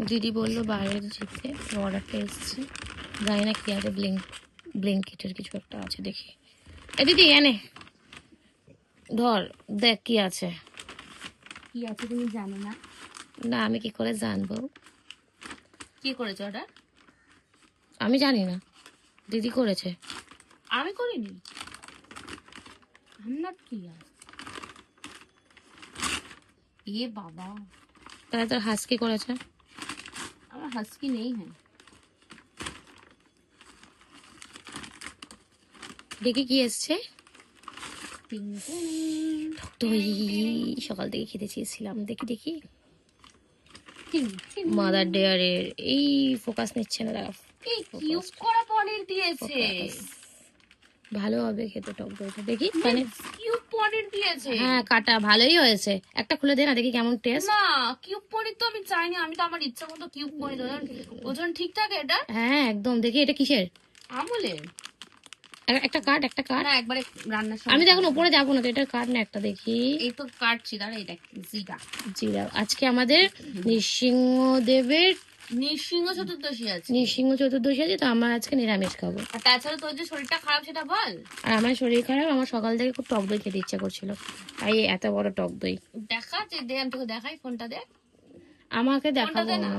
দিদি বললো বাইরে যেতে, অর্ডারটা এসছে, জানি না কি আছে, ব্লিঙ্কিটের কিছু একটা আছে, দেখি। এ দিদি এনে ধর, দেখ কি আছে। কি আছে তুমি জানো না? না, আমি কি করে জানবো? কি করেছে অর্ডার? আমি জানি না, দিদি করেছে। আমি করিনি। I'm not curious. এ বাবা, তাহলে তোর হাসকি করেছে। আমার হাস্কি নেই। হ্যাঁ, দেখি কি এসছে। দই সকাল থেকে খেতে চেয়েছিলাম, দেখি দেখি। মাদার ডেয়ারের এই ফোকাস নিচ্ছে না, দাঁড়া। এই কিউব করা পনির দিয়েছে, ভালো হবে খেতে টক দইটা, দেখি। মানে কিউব পনির দিয়েছে। হ্যাঁ, কাটা ভালোই হয়েছে, একটা খুলে দে না, দেখি কেমন টেস্ট। না, কিউব পনির তো আমি চাইনি, আমি তো আমার ইচ্ছা মতো কিউব পনির। ওজন ঠিকঠাক এটা? হ্যাঁ একদম। দেখি এটা কিসের? আমলের। একটা কাট, একটা কাট। না, একবারে রান্নার সময়। আমি তো এখন উপরে যাবো না, তো এটার কাট না, একটা দেখি। এই তো কাটছি, দাঁড়া। এটা জিরা। জিরা। আজকে আমাদের নৃসিংহদেবের নৃসিংহ চতুর্দশী আছে। নৃসিংহ চতুর্দশী আছে, তো আমরা আজকে নিরামিষ খাবো। আর তাছাড়া তোর যে শরীরটা খারাপ সেটা বল। আর আমার শরীর খারাপ, আমার সকাল থেকে খুব টক দই খেতে ইচ্ছা করছিল, তাই এত বড় টক দই। দেখা দে, আমি তোকে দেখাই, ফোনটা দে। আমাকে দেখাবো না,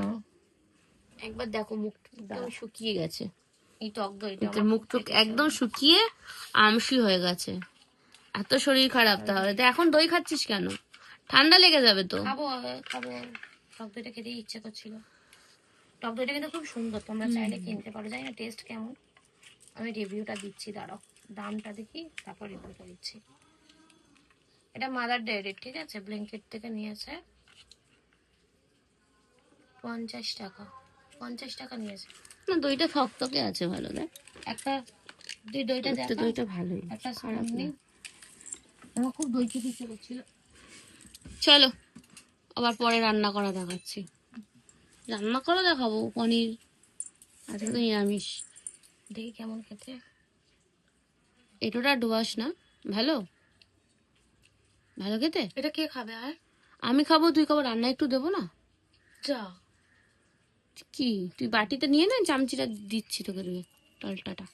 একবার দেখো, মুখটা শুকিয়ে গেছে। এই টক দইটা মুখ টুক একদম শুকিয়ে আমসি হয়ে গেছে। এত শরীর খারাপ তাহলে তো এখন দই খাচ্ছিস কেন? ঠান্ডা লেগে যাবে তো। খাবো খাবো, টক দইটা খেতে ইচ্ছে করছিল। টক দইটা কিন্তু খুব সুন্দর, তোমরা চাইলে কিনতে পারো, জানি না টেস্ট কেমন। আমি রিভিউটা দিচ্ছি, দাঁড়াও দামটা দেখি, তারপর রিভিউটা দিচ্ছি। এটা মাদার ডেয়ারি, ঠিক আছে, ব্লিঙ্কিট থেকে নিয়েছে। 50 টাকা, 50 টাকা নিয়েছে। না, দইটা থকথকে আছে, ভালো দেখ। একটা দইটা দেখা, দইটা ভালোই, একটা খারাপ না। আমার খুব দই খেতে ইচ্ছে করছিল। চলো আবার পরে রান্না করা দেখাচ্ছি। রান্না করা দেখাবো পনির, আজকে তো নিরামিষ। দেখি কেমন খেতে। এটোটা ডোয়াস না, ভালো ভালো খেতে। এটা কে খাবে? আর আমি খাবো, তুই খাবো, রান্না একটু দেবো না? যা, কি তুই বাটিতে নিয়ে নে, চামচিটা দিচ্ছি তোকে, টলটাটা।